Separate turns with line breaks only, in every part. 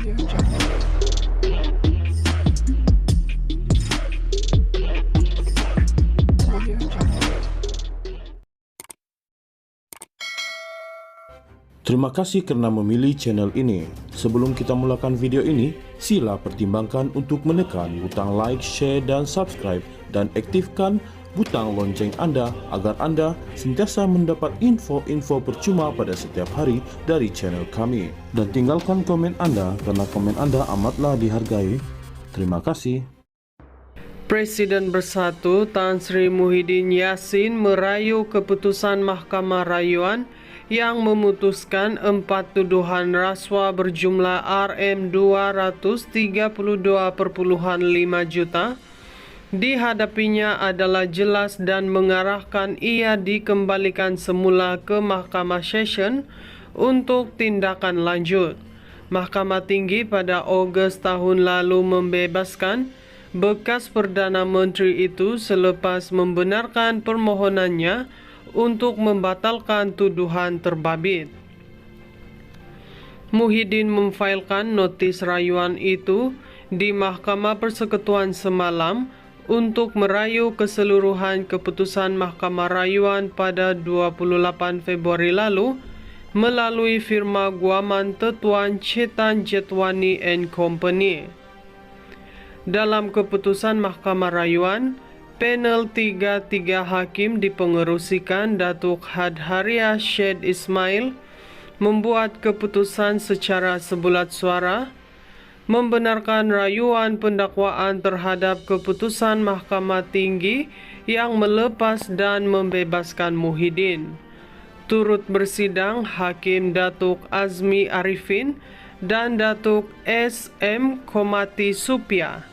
Terima kasih karena memilih channel ini. Sebelum kita mulakan video ini, sila pertimbangkan untuk menekan butang like, share, dan subscribe, dan aktifkan butang lonceng Anda agar Anda sentiasa mendapat info-info percuma pada setiap hari dari channel kami. Dan tinggalkan komen Anda karena komen Anda amatlah dihargai. Terima kasih.
Presiden Bersatu Tan Sri Muhyiddin Yassin merayu keputusan Mahkamah Rayuan yang memutuskan 4 tuduhan rasuah berjumlah Rm232,5 juta dihadapinya adalah jelas dan mengarahkan ia dikembalikan semula ke Mahkamah Session untuk tindakan lanjut. Mahkamah Tinggi pada Ogos tahun lalu membebaskan bekas Perdana Menteri itu selepas membenarkan permohonannya untuk membatalkan tuduhan terbabit. Muhyiddin memfailkan notis rayuan itu di Mahkamah Persekutuan semalam untuk merayu keseluruhan keputusan Mahkamah Rayuan pada 28 Februari lalu melalui firma guaman Tetuan Chetan Jetwani & Company. Dalam keputusan Mahkamah Rayuan, panel 3 hakim dipengerusikan Datuk Hadharia Syed Ismail membuat keputusan secara sebulat suara membenarkan rayuan pendakwaan terhadap keputusan Mahkamah Tinggi yang melepas dan membebaskan Muhyiddin. Turut bersidang Hakim Datuk Azmi Arifin dan Datuk S.M. Komati Supia.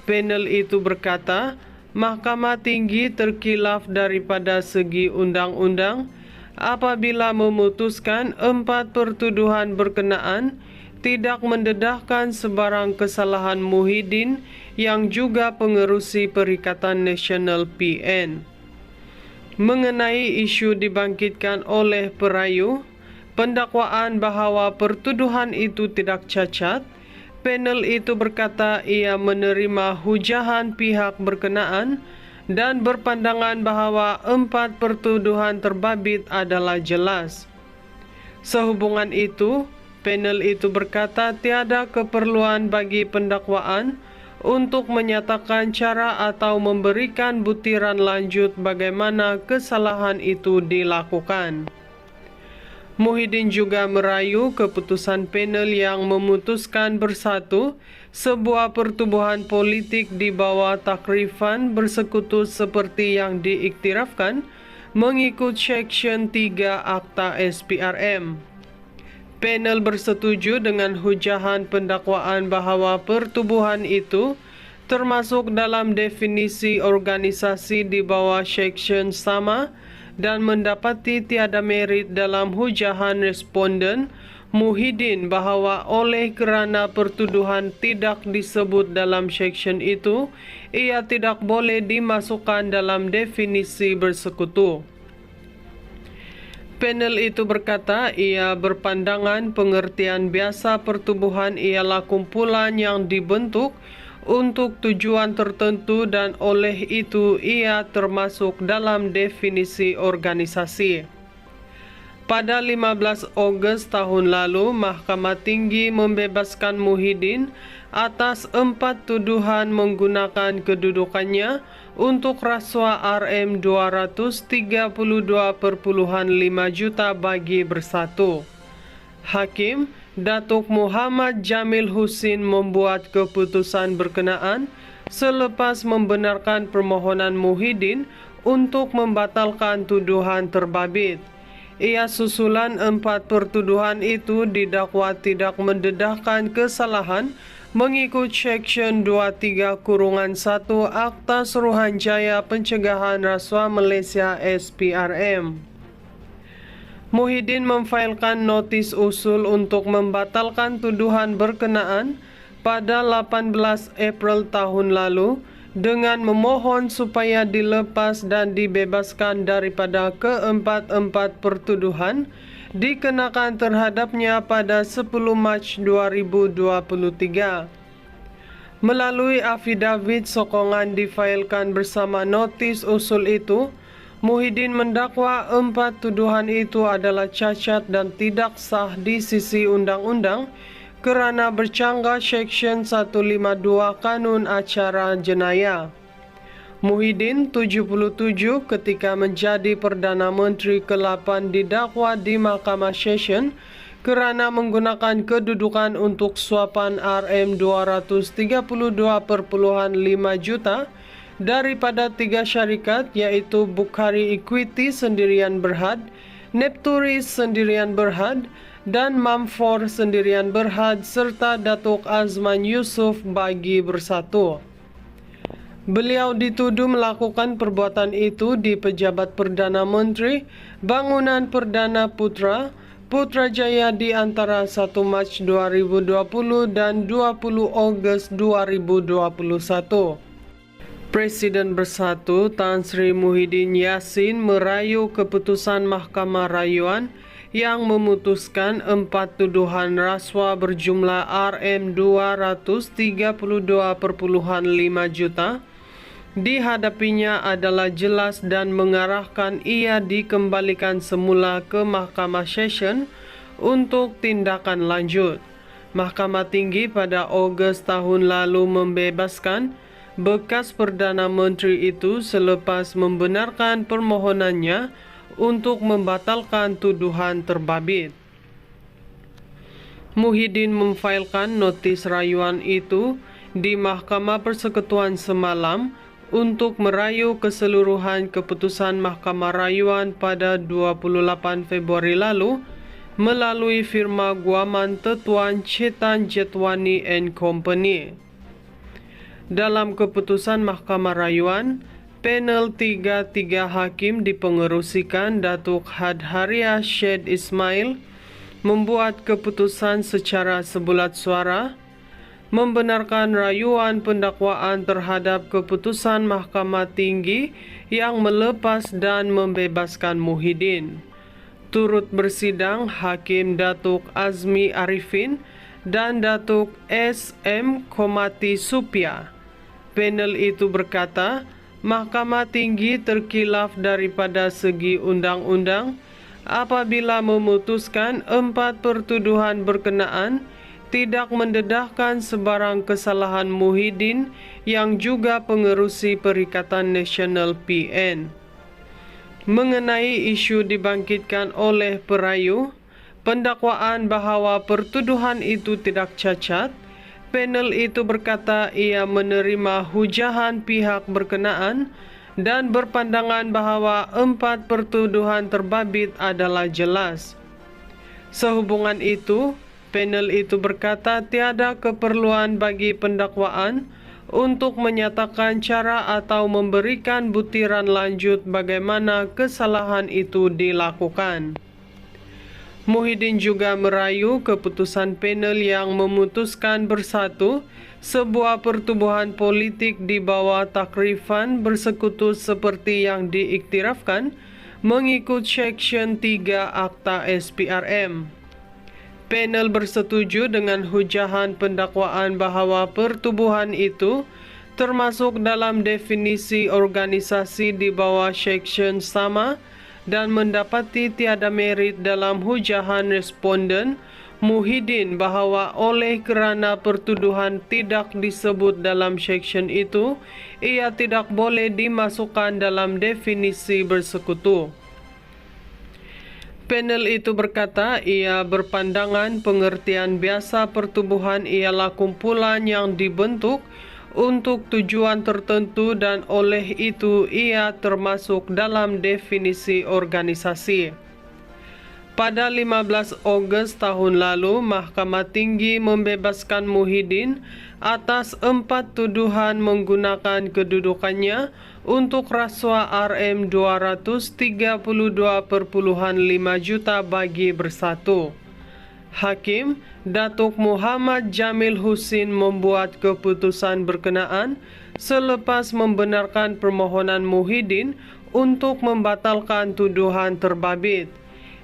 Panel itu berkata, Mahkamah Tinggi terkilaf daripada segi undang-undang apabila memutuskan 4 pertuduhan berkenaan tidak mendedahkan sebarang kesalahan Muhyiddin yang juga pengerusi Perikatan Nasional PN. Mengenai isu dibangkitkan oleh perayu, pendakwaan bahawa pertuduhan itu tidak cacat, panel itu berkata ia menerima hujahan pihak berkenaan dan berpandangan bahawa 4 pertuduhan terbabit adalah jelas. Sehubungan itu, panel itu berkata tiada keperluan bagi pendakwaan untuk menyatakan cara atau memberikan butiran lanjut bagaimana kesalahan itu dilakukan. Muhyiddin juga merayu keputusan panel yang memutuskan bersatu sebuah pertubuhan politik di bawah takrifan bersekutu seperti yang diiktirafkan mengikut Seksyen 3 Akta SPRM. Panel bersetuju dengan hujahan pendakwaan bahawa pertubuhan itu termasuk dalam definisi organisasi di bawah Seksyen sama dan mendapati tiada merit dalam hujahan responden Muhyiddin bahawa oleh kerana pertuduhan tidak disebut dalam seksyen itu, ia tidak boleh dimasukkan dalam definisi bersekutu. Panel itu berkata ia berpandangan pengertian biasa pertubuhan ialah kumpulan yang dibentuk untuk tujuan tertentu dan oleh itu ia termasuk dalam definisi organisasi. Pada 15 Ogos tahun lalu, Mahkamah Tinggi membebaskan Muhyiddin atas 4 tuduhan menggunakan kedudukannya untuk rasuah Rm232,5 juta bagi bersatu. Hakim Datuk Muhammad Jamil Husin membuat keputusan berkenaan selepas membenarkan permohonan Muhyiddin untuk membatalkan tuduhan terbabit. Ia susulan 4 pertuduhan itu didakwa tidak mendedahkan kesalahan mengikut Seksyen 23-1 Akta Suruhanjaya Pencegahan Rasuah Malaysia SPRM. Muhyiddin memfailkan notis usul untuk membatalkan tuduhan berkenaan pada 18 April tahun lalu dengan memohon supaya dilepas dan dibebaskan daripada keempat-empat pertuduhan dikenakan terhadapnya pada 10 Mac 2023. Melalui afidavit sokongan difailkan bersama notis usul itu, Muhyiddin mendakwa 4 tuduhan itu adalah cacat dan tidak sah di sisi undang-undang kerana bercanggah Seksyen 152 Kanun Acara Jenayah. Muhyiddin 77 ketika menjadi Perdana Menteri ke-8 didakwa di Mahkamah Session kerana menggunakan kedudukan untuk suapan RM232.5 juta daripada 3 syarikat iaitu Bukhari Equity Sendirian Berhad, Nepturis Sendirian Berhad dan Mamfor Sendirian Berhad serta Datuk Azman Yusof Bagi Bersatu. Beliau dituduh melakukan perbuatan itu di Pejabat Perdana Menteri, Bangunan Perdana Putrajaya di antara 1 Mac 2020 dan 20 Ogos 2021. Presiden Bersatu Tan Sri Muhyiddin Yassin merayu keputusan Mahkamah Rayuan yang memutuskan 4 tuduhan rasuah berjumlah RM232.5 juta dihadapinya adalah jelas dan mengarahkan ia dikembalikan semula ke Mahkamah Session untuk tindakan lanjut. Mahkamah Tinggi pada Ogos tahun lalu membebaskan bekas Perdana Menteri itu selepas membenarkan permohonannya untuk membatalkan tuduhan terbabit. Muhyiddin memfailkan notis rayuan itu di Mahkamah Persekutuan semalam untuk merayu keseluruhan keputusan Mahkamah Rayuan pada 28 Februari lalu melalui firma guaman Tetuan Chetan Jetwani and Company. Dalam keputusan Mahkamah Rayuan, panel 3 hakim dipengerusikan Datuk Hadharia Syed Ismail membuat keputusan secara sebulat suara membenarkan rayuan pendakwaan terhadap keputusan Mahkamah Tinggi yang melepas dan membebaskan Muhyiddin. Turut bersidang Hakim Datuk Azmi Arifin dan Datuk S.M. Komati Supia. Panel itu berkata, Mahkamah Tinggi terkilaf daripada segi undang-undang apabila memutuskan 4 pertuduhan berkenaan tidak mendedahkan sebarang kesalahan Muhyiddin yang juga pengerusi Perikatan Nasional PN. Mengenai isu dibangkitkan oleh perayu, pendakwaan bahawa pertuduhan itu tidak cacat, panel itu berkata ia menerima hujahan pihak berkenaan dan berpandangan bahawa 4 pertuduhan terbabit adalah jelas. Sehubungan itu, panel itu berkata tiada keperluan bagi pendakwaan untuk menyatakan cara atau memberikan butiran lanjut bagaimana kesalahan itu dilakukan. Muhyiddin juga merayu keputusan panel yang memutuskan Bersatu, sebuah pertubuhan politik di bawah takrifan bersekutu seperti yang diiktirafkan, mengikut Seksyen 3 Akta SPRM. Panel bersetuju dengan hujahan pendakwaan bahawa pertubuhan itu termasuk dalam definisi organisasi di bawah Seksyen sama dan mendapati tiada merit dalam hujahan responden Muhyiddin bahawa oleh kerana pertuduhan tidak disebut dalam seksyen itu, ia tidak boleh dimasukkan dalam definisi bersekutu. Panel itu berkata ia berpandangan pengertian biasa pertubuhan ialah kumpulan yang dibentuk untuk tujuan tertentu dan oleh itu ia termasuk dalam definisi organisasi. Pada 15 Ogos tahun lalu, Mahkamah Tinggi membebaskan Muhyiddin atas 4 tuduhan menggunakan kedudukannya untuk rasuah RM232.5 juta bagi Bersatu. Hakim Datuk Muhammad Jamil Husin membuat keputusan berkenaan selepas membenarkan permohonan Muhyiddin untuk membatalkan tuduhan terbabit.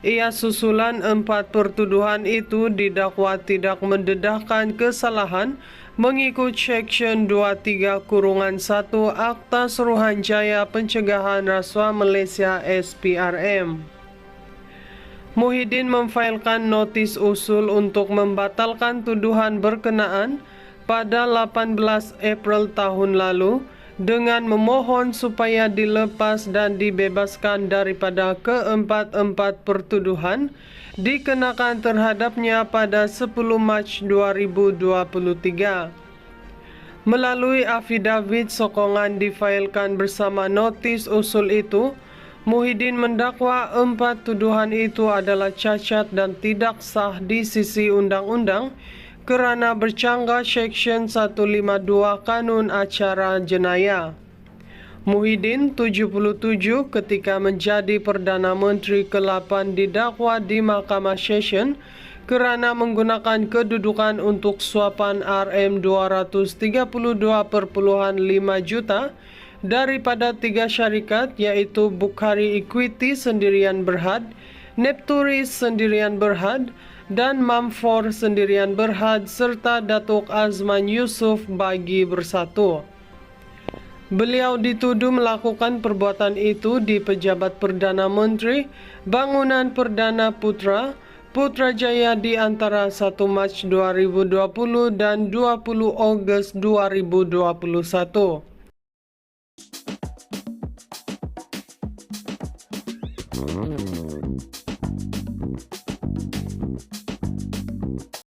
Ia susulan 4 pertuduhan itu didakwa tidak mendedahkan kesalahan mengikut Seksyen 23 kurungan 1 Akta Suruhanjaya Pencegahan Rasuah Malaysia SPRM. Muhyiddin memfailkan notis usul untuk membatalkan tuduhan berkenaan pada 18 April tahun lalu dengan memohon supaya dilepas dan dibebaskan daripada keempat-empat pertuduhan dikenakan terhadapnya pada 10 Mac 2023. Melalui afidavit sokongan difailkan bersama notis usul itu, Muhyiddin mendakwa 4 tuduhan itu adalah cacat dan tidak sah di sisi undang-undang kerana bercanggah Seksyen 152 Kanun Acara Jenayah. Muhyiddin 77 ketika menjadi Perdana Menteri ke-8 didakwa di Mahkamah Session kerana menggunakan kedudukan untuk suapan RM232.5 juta daripada 3 syarikat iaitu Bukhari Equity Sendirian Berhad, Nepturis Sendirian Berhad dan Mamfor Sendirian Berhad serta Datuk Azman Yusof Bagi Bersatu. Beliau dituduh melakukan perbuatan itu di Pejabat Perdana Menteri, Bangunan Perdana Putra, Putrajaya di antara 1 Mac 2020 dan 20 Ogos 2021.